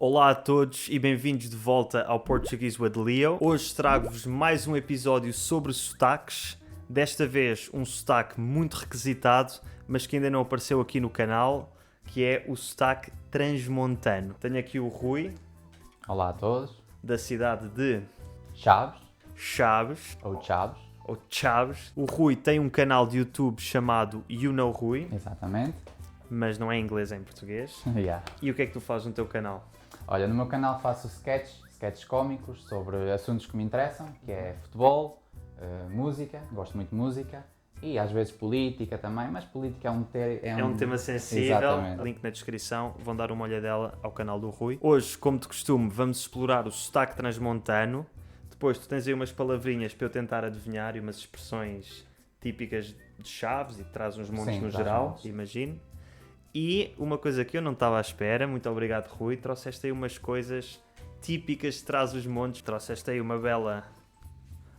Olá a todos e bem-vindos de volta ao Portuguese with Leo. Hoje trago-vos mais um episódio sobre sotaques. Desta vez um sotaque muito requisitado, mas que ainda não apareceu aqui no canal, que é o sotaque transmontano. Tenho aqui o Rui, Olá a todos. da cidade de Chaves, Chaves, ou Chaves, ou Chaves. O Rui tem um canal de YouTube chamado You Know Rui, exatamente. mas não é em inglês, é em português. Yeah. E o que é que tu fazes no teu canal? Olha, no meu canal faço sketches cómicos sobre assuntos que me interessam, que é futebol, música, gosto muito de música, e às vezes política também, mas política É um tema sensível, Exatamente. link na descrição, vão dar uma olhadela ao canal do Rui. Hoje, como de costume, vamos explorar o sotaque transmontano. Depois tu tens aí umas palavrinhas para eu tentar adivinhar e umas expressões típicas de Chaves e traz uns montes Sim, no traz geral, montes. imagino. E uma coisa que eu não estava à espera, muito obrigado Rui, trouxeste aí umas coisas típicas de Trás-os-Montes. Trouxeste aí uma bela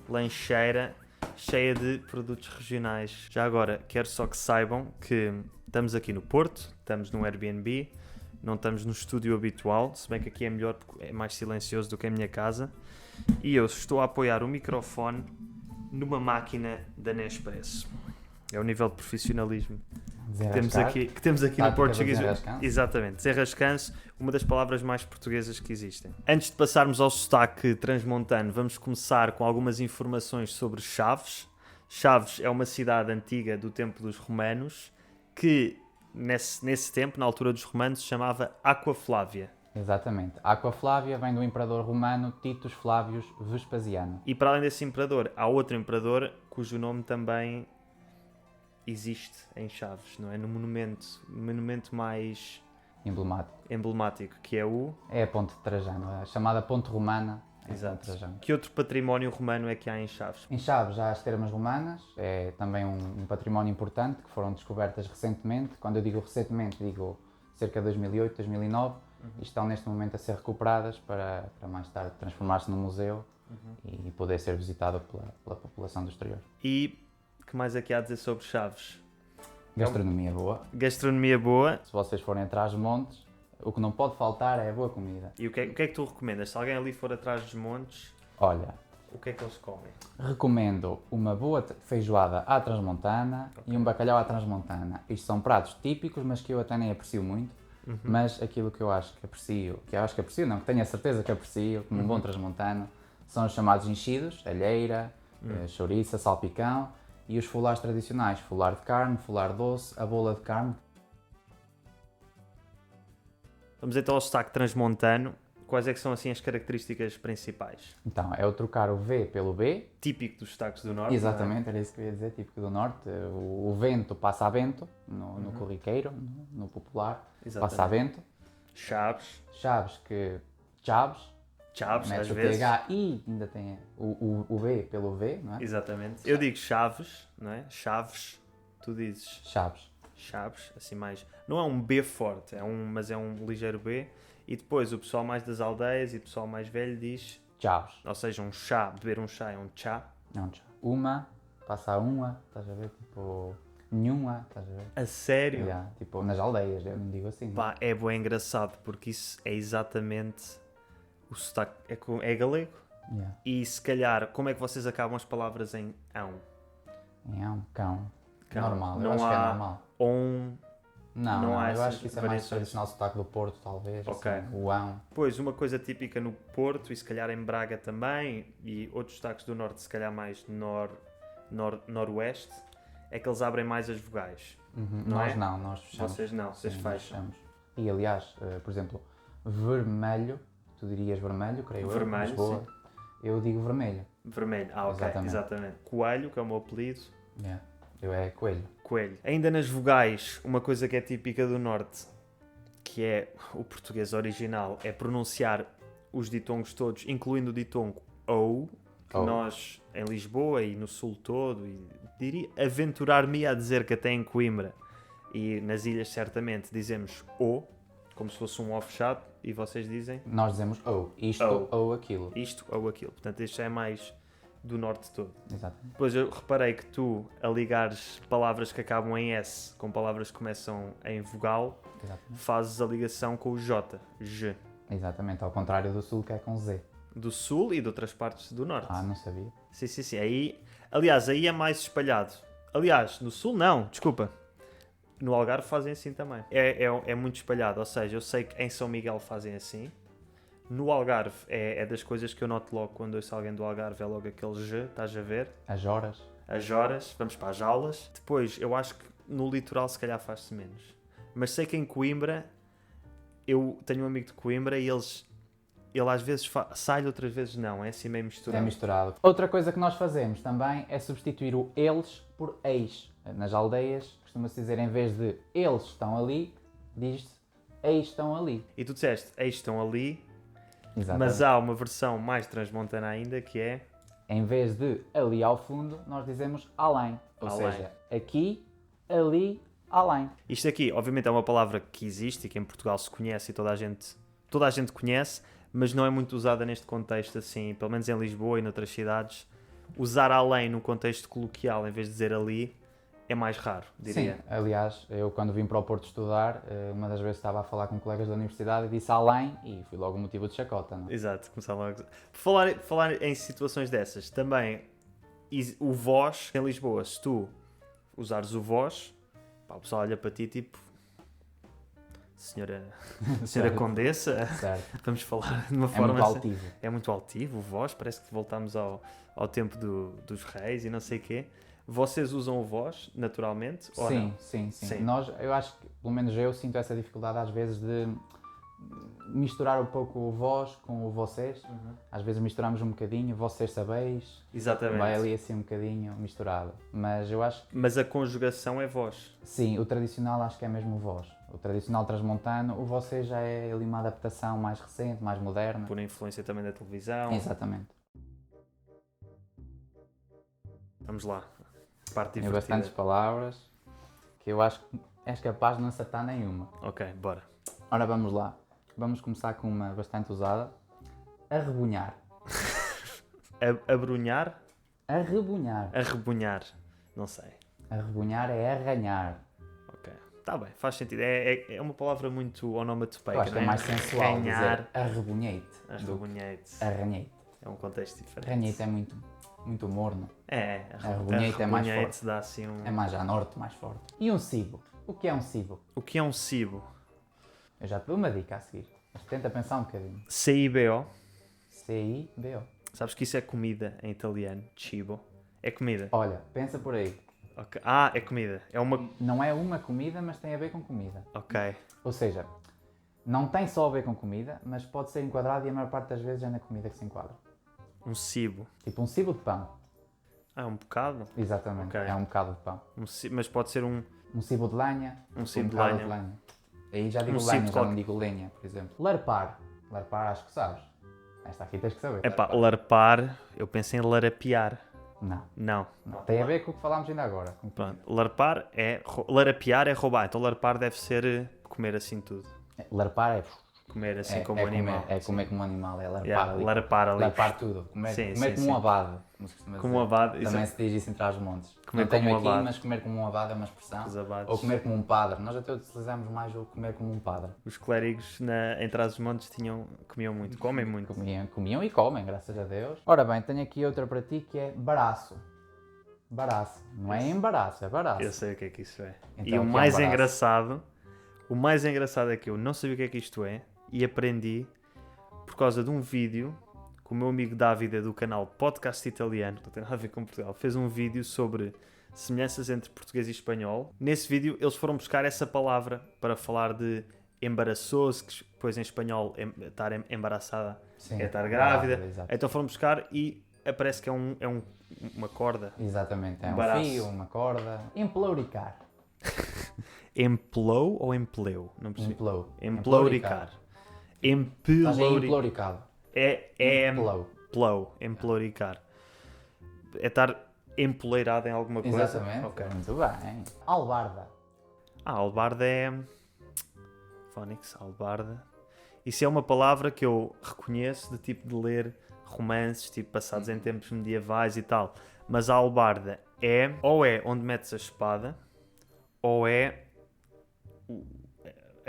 lancheira cheia de produtos regionais. Já agora, quero só que saibam que estamos aqui no Porto, estamos num Airbnb, não estamos no estúdio habitual, se bem que aqui é melhor porque é mais silencioso do que a minha casa. E eu estou a apoiar o microfone numa máquina da Nespresso. É o nível de profissionalismo que temos aqui no português. Exatamente, desenrascanço, uma das palavras mais portuguesas que existem. Antes de passarmos ao sotaque transmontano, vamos começar com algumas informações sobre Chaves. Chaves é uma cidade antiga do tempo dos romanos que, nesse tempo, na altura dos romanos, se chamava Aqua Flávia. Exatamente. Aqua Flávia vem do imperador romano Titus Flavius Vespasiano. E para além desse imperador, há outro imperador cujo nome também existe em Chaves, não é? No monumento mais Emblemático. que é o... É a Ponte de Trajano, a chamada Ponte Romana. É a Ponte de Exato. Trajano. Que outro património romano é que há em Chaves? Em Chaves há as termas romanas, é também um património importante que foram descobertas recentemente. Quando eu digo recentemente, digo cerca de 2008, 2009, e estão neste momento a ser recuperadas para mais tarde transformar-se num museu e poder ser visitado pela população do exterior. E o que mais é que há a dizer sobre Chaves? Gastronomia boa. Gastronomia boa. Se vocês forem atrás dos montes, o que não pode faltar é a boa comida. E o que é que tu recomendas? Se alguém ali for atrás dos montes, Olha, o que é que eles comem? recomendo uma boa feijoada à transmontana e um bacalhau à transmontana. Isto são pratos típicos, mas que eu até nem aprecio muito. Mas aquilo que eu acho que aprecio, que tenho a certeza que aprecio, como um bom transmontano, são os chamados enchidos, alheira, chouriça, salpicão e os folares tradicionais, folar de carne, folar doce, a bola de carne. Vamos então ao sotaque transmontano. Quais é que são assim as características principais? Então, é o trocar o V pelo B. Típico dos sotaques do Norte. Exatamente, era isso que eu ia dizer, típico do Norte. O vento passa a vento, no corriqueiro, no popular, Exatamente. passa a vento. Chaves. Chaves, Chaves, Chaves, às mete o vezes. TH e ainda tem o B pelo V, não é? Exatamente. Eu digo Chaves, não é? Chaves. Tu dizes Chaves. assim mais... Não é um B forte, mas é um ligeiro B. E depois o pessoal mais das aldeias e o pessoal mais velho diz... Chaves. Ou seja, um chá, beber um chá é um chá. É um chá. Uma, passa a uma, estás a ver? Tipo, nenhuma, estás a ver? A sério? Yeah, tipo, nas aldeias, eu não digo assim. Pá, é bem engraçado porque isso é exatamente... O sotaque é galego. Yeah. E se calhar, como é que vocês acabam as palavras em ão? É um cão. Cão. Normal, Não eu acho que é há normal. Não há eu essas acho que isso é mais variações. tradicional sotaque do Porto, talvez. Ok. Assim, o ão. Pois, uma coisa típica no Porto e se calhar em Braga também, e outros sotaques do Norte, se calhar mais noroeste, é que eles abrem mais as vogais. Nós não, nós fechamos. Vocês não, vocês Sim, nós fecham. fechamos. E aliás, por exemplo, vermelho, tu dirias vermelho, creio Vermelho, eu, Lisboa. Eu digo vermelho. Vermelho, ok, exatamente. Coelho, que é o meu apelido. Yeah. Eu é coelho. Coelho. Ainda nas vogais, uma coisa que é típica do Norte, que é o português original, é pronunciar os ditongos todos, incluindo o ditongo OU, que nós, em Lisboa e no Sul todo, e aventurar-me a dizer que até em Coimbra e nas ilhas certamente dizemos O, como se fosse um O fechado, e vocês dizem Nós dizemos isto ou aquilo. isto ou aquilo. Portanto, isto é mais do Norte todo. Exatamente. Depois eu reparei que tu, a ligares palavras que acabam em S com palavras que começam em vogal, Exatamente. fazes a ligação com o J. Exatamente, ao contrário do sul que é com Z. Do sul e de outras partes do norte. Ah, não sabia. Sim. Aí, aliás, aí é mais espalhado. Aliás, no sul não, desculpa. No Algarve fazem assim também. É muito espalhado, ou seja, eu sei que em São Miguel fazem assim. No Algarve é das coisas que eu noto logo quando ouço alguém do Algarve, é logo aquele G, estás a ver? As horas. As horas, vamos para as jaulas. Depois, eu acho que no litoral se calhar faz-se menos. Mas sei que em Coimbra, eu tenho um amigo de Coimbra e ele às vezes sai, outras vezes não, é assim meio É misturado. misturado. Outra coisa que nós fazemos também é substituir o eles por eis. Nas aldeias costuma-se dizer, em vez de eles estão ali, diz-se eis estão ali. E tu disseste, eis estão ali, Exatamente. mas há uma versão mais transmontana ainda que é Em vez de ali ao fundo, nós dizemos além. Ou Além. seja, aqui, ali, além. Isto aqui, obviamente, é uma palavra que existe e que em Portugal se conhece e toda a gente conhece, mas não é muito usada neste contexto assim, pelo menos em Lisboa e noutras cidades. Usar além no contexto coloquial, em vez de dizer ali, é mais raro, diria. Sim, aliás, eu quando vim para o Porto estudar, uma das vezes estava a falar com colegas da universidade e disse além e fui logo motivo de chacota, não é? Exato, começar logo. Falar em situações dessas, também o vós em Lisboa, se tu usares o vós, pá, o pessoal olha para ti tipo, senhora Certo. Condessa, Certo. vamos falar de uma É forma muito assim. altivo. É muito altivo o vós, parece que voltamos ao tempo dos reis e não sei o quê. Vocês usam o vós, naturalmente, ou não? Sim. Sim. Eu acho que, pelo menos eu, sinto essa dificuldade às vezes de misturar um pouco o vós com o vocês. Às vezes misturamos um bocadinho, vocês sabeis, Exatamente. vai ali assim um bocadinho misturado. Mas eu acho que, Mas a conjugação é vós. sim, o tradicional acho que é mesmo o vós. O tradicional transmontano, o vocês já é ali uma adaptação mais recente, mais moderna. Por influência também da televisão. Exatamente. Vamos lá. Parte Tem divertida. bastantes palavras que eu acho que és capaz de não acertar nenhuma. Ok, bora. Ora, vamos lá. Vamos começar com uma bastante usada. Arrebunhar. Abrunhar, Arrebunhar. arrebunhar. Não sei. Arrebunhar é arranhar. Ok. Está bem, faz sentido. É uma palavra muito onomatopeica, Eu acho que não é mais sensual Arranhar, dizer arrebunhei-te do que arrebunhete. arranhei-te. É um contexto diferente. Arranhei-te é muito morno. É, Arrebunhete é mais arrebunhete dá assim um... É mais a norte, mais forte. E um cibo? O que é um cibo? O que é um cibo? Eu já te dou uma dica a seguir. Mas tenta pensar um bocadinho. CIBO. C-I-B-O. Sabes que isso é comida em italiano? Cibo. É comida. Olha, pensa por aí. Ok. Ah, é comida. É uma... Não é uma comida, mas tem a ver com comida. Ok. Ou seja, não tem só a ver com comida, mas pode ser enquadrado e a maior parte das vezes é na comida que se enquadra. Um cibo. Tipo um cibo de pão. Ah, um bocado? Exatamente, Ok. é um bocado de pão. Mas pode ser um... Um cibo de lenha. Um cibo de bocado lenha. Aí já digo Um cibo lenha, de já não qualquer- digo lenha, por exemplo. Larpar. Larpar acho que sabes. Esta aqui tens que saber. Epá, larpar, eu penso em larapiar. Não, Não. não. Tem a ver com o que falámos ainda agora. com Pronto. comida. Larpar é... Larapiar é roubar. Então larpar deve ser comer assim tudo. Larpar é... Comer assim é, como é um animal. Comer, é comer como um animal, é larpar Yeah, ali. larpar ali. Larpar tudo. Comer, Sim, comer sim, como sim. um abade, como se costuma Como dizer. um abade, Também exato. se diz isso entre os montes. Comer Não tenho como um aqui, abade. mas comer como um abade é uma expressão. Os abades. Ou comer como um padre. Nós até utilizamos mais o comer como um padre. Os clérigos em Trás-os-Montes comiam muito, comem muito. Comiam e comem, graças a Deus. Ora bem, tenho aqui outra para ti que é baraço. Baraço. Não é embaraço, é baraço. Eu sei o que é que isso é. Então, E o o que é mais embaraço? engraçado é que eu não sabia o que é que isto é e aprendi por causa de um vídeo que o meu amigo Davide do canal Podcast Italiano, que não tem nada a ver com Portugal, fez um vídeo sobre semelhanças entre português e espanhol. Nesse vídeo eles foram buscar essa palavra para falar de embaraçoso, que depois em espanhol estar embaraçada Sim, é estar grávida. exato. Então foram buscar e parece que é uma corda. Exatamente, é um Embaraço. fio, uma corda. Emplouricar. Emplou ou empleu? Não percebi. Emplou. Emplouricar. Estás aí Emplouricar. emplouricado. É Emplou. emplou. Emplouricar. É estar empoleirado em alguma coisa. Exatamente. Ok. Muito bem. Albarda. Albarda é... Phonics, albarda. Isso é uma palavra que eu reconheço de tipo de ler romances, tipo passados em tempos medievais e tal. Mas a albarda ou é onde metes a espada, ou é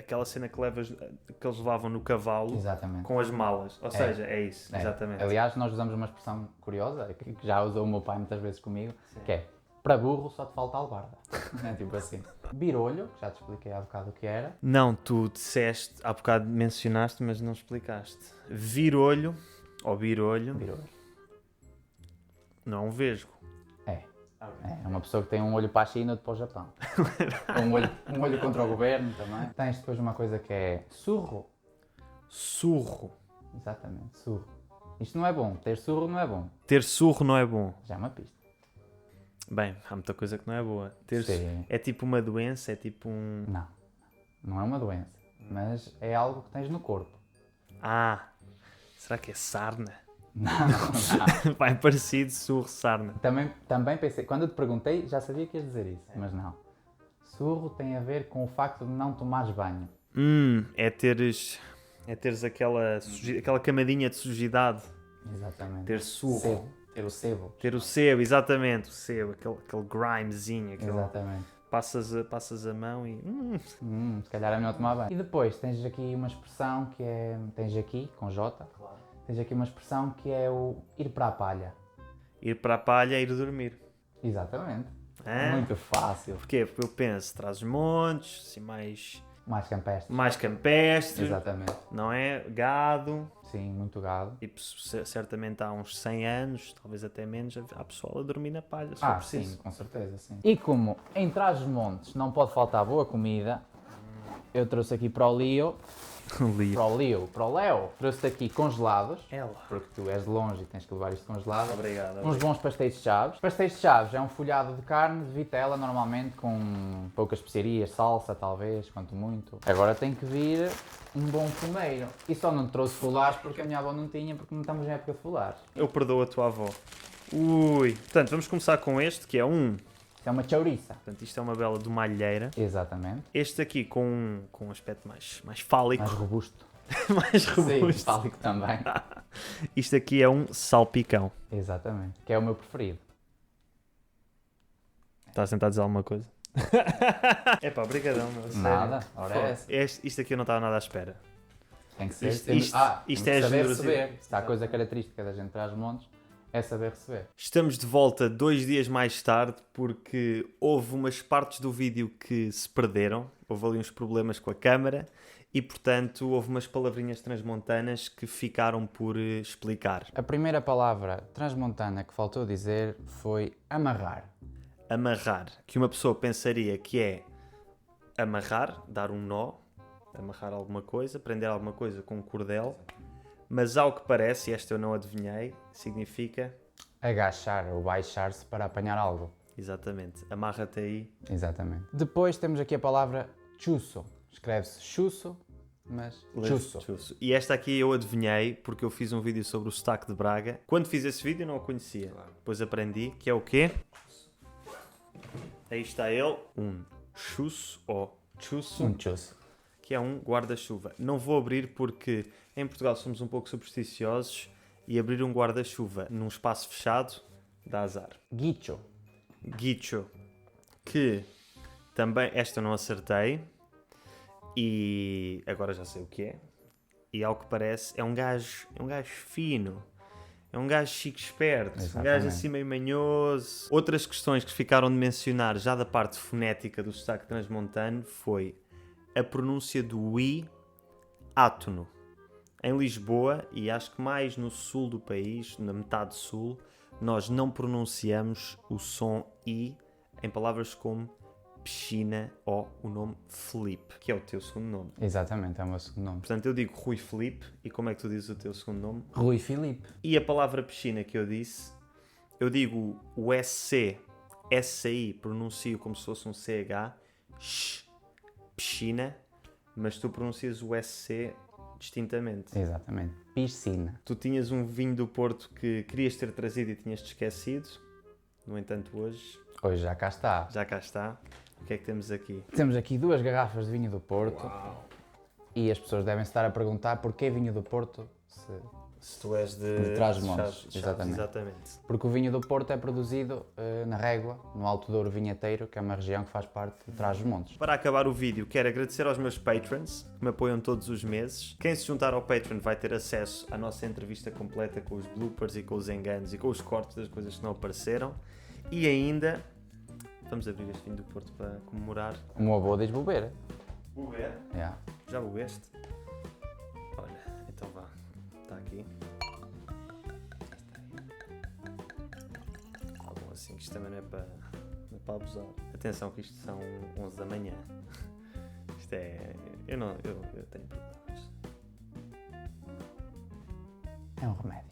aquela cena que eles levavam no cavalo Exatamente. com as malas. Ou seja, é isso, É. exatamente. Aliás, nós usamos uma expressão curiosa, que já usou o meu pai muitas vezes comigo, que é para burro só te falta albarda. É tipo assim. Birolho, que já te expliquei há bocado o que era. Não, tu disseste, há bocado mencionaste, mas não explicaste. Virolho, ou birolho, Birolho. não é um vesgo. É uma pessoa que tem um olho para a China e outro para o Japão. um olho contra o governo também. Tens depois uma coisa que é surro. Surro. Exatamente, surro. Isto não é bom. Ter surro não é bom. Ter surro não é bom. Já é uma pista. Bem, há muita coisa que não é boa. Sim. É tipo uma doença, é tipo Não. Não é uma doença. Mas é algo que tens no corpo. Ah, será que é sarna? Não. Vai parecido, surro, sarna. Também pensei, quando eu te perguntei, já sabia que ias dizer isso, mas não. Surro tem a ver com o facto de não tomares banho. É teres aquela camadinha de sujidade. Exatamente. Ter surro. Sebo. Ter o sebo. Ter o sebo, exatamente, o sebo, aquele grimezinho, Exatamente. passas a mão e... Se calhar é melhor tomar banho. E depois tens aqui uma expressão que é... Tens aqui, com J, tens aqui uma expressão que é o ir para a palha. Ir para a palha é ir dormir. Exatamente. Hã? Muito fácil. Porquê? Porque eu penso, traz montes, assim, Mais campestre. mais campestre, Exatamente. não é? Gado. Sim, muito gado. E certamente há uns 100 anos, talvez até menos, há pessoal a dormir na palha, se for preciso. Sim, com certeza, sim. E como em Trás-os-Montes não pode faltar boa comida, eu trouxe aqui para o Leo, para o Léo, trouxe-te aqui congelados, Ela. porque tu és de longe e tens que levar isto congelado. Obrigado. Uns bons pastéis de chaves. Pastéis de chaves é um folhado de carne de vitela, normalmente com poucas especiarias, salsa talvez, quanto muito. Agora tem que vir um bom fumeiro. E só não te trouxe folares porque a minha avó não tinha, porque não estamos na época de folares. Eu perdoo a tua avó. Ui. Portanto, vamos começar com este, que é Isto é uma chouriça. Portanto, isto é uma bela de malheira. Exatamente. Este aqui com um aspecto mais fálico. Mais robusto. mais robusto. Sim, fálico também. Isto aqui é um salpicão. Exatamente. Que é o meu preferido. Estás a tentar dizer alguma coisa? Epá, brigadão, meu. Sério. Nada, ora é essa. Isto aqui eu não estava nada à espera. Tem que ser. Isto temos é que saber generosidade. receber. Se há coisa característica da gente traz montes, é saber receber. Estamos de volta 2 dias mais tarde porque houve umas partes do vídeo que se perderam. Houve ali uns problemas com a câmara e, portanto, houve umas palavrinhas transmontanas que ficaram por explicar. A primeira palavra transmontana que faltou dizer foi amarrar. Amarrar, que uma pessoa pensaria que é amarrar, dar um nó, amarrar alguma coisa, prender alguma coisa com um cordel, mas ao que parece, e esta eu não adivinhei, significa... Agachar ou baixar-se para apanhar algo. Exatamente, amarra-te aí. Exatamente. Depois temos aqui a palavra chusso. Escreve-se chusso, mas chusso. Chusso. E esta aqui eu adivinhei porque eu fiz um vídeo sobre o sotaque de Braga. Quando fiz esse vídeo eu não o conhecia. Depois aprendi que é o quê? Aí está ele. Um chusso ou chusso. Um chusso. Que é um guarda-chuva. Não vou abrir porque em Portugal somos um pouco supersticiosos e abrir um guarda-chuva num espaço fechado dá azar. Guicho. Guicho. Que também, esta eu não acertei e agora já sei o que é. E ao que parece é um gajo fino. É um gajo chique esperto, Exatamente. um gajo assim meio manhoso. Outras questões que ficaram de mencionar já da parte fonética do sotaque transmontano foi a pronúncia do I átono. Em Lisboa, e acho que mais no sul do país, na metade sul, nós não pronunciamos o som I em palavras como piscina ou o nome Felipe, que é o teu segundo nome. Exatamente, é o meu segundo nome. Portanto, eu digo Rui Felipe, e como é que tu dizes o teu segundo nome? Rui Filipe. E a palavra piscina que eu disse, eu digo o SC, SI, pronuncio como se fosse um CH, piscina, mas tu pronuncias o SC distintamente. Exatamente. Piscina. Tu tinhas um vinho do Porto que querias ter trazido e tinhas-te esquecido, no entanto hoje Hoje já cá está. já cá está. O que é que temos aqui? Temos aqui 2 garrafas de vinho do Porto. Uau. E as pessoas devem estar a perguntar porquê vinho do Porto, se Se tu és De Trás-os-Montes, Chaves, exatamente. exatamente. Porque o vinho do Porto é produzido na Régua, no Alto Douro Vinheteiro, que é uma região que faz parte de Trás-os-Montes. Para acabar o vídeo, quero agradecer aos meus patrons que me apoiam todos os meses. Quem se juntar ao Patreon vai ter acesso à nossa entrevista completa com os bloopers e com os enganos e com os cortes das coisas que não apareceram. E ainda, vamos abrir este vinho do Porto para comemorar. O meu avô diz bobeira. Beber? Yeah. Já bebeste? Olha, então vá. Está aqui. Tá bom assim, que isto também não é para abusar. Atenção que isto são 11 da manhã. Isto é... Eu tenho problemas. É um remédio.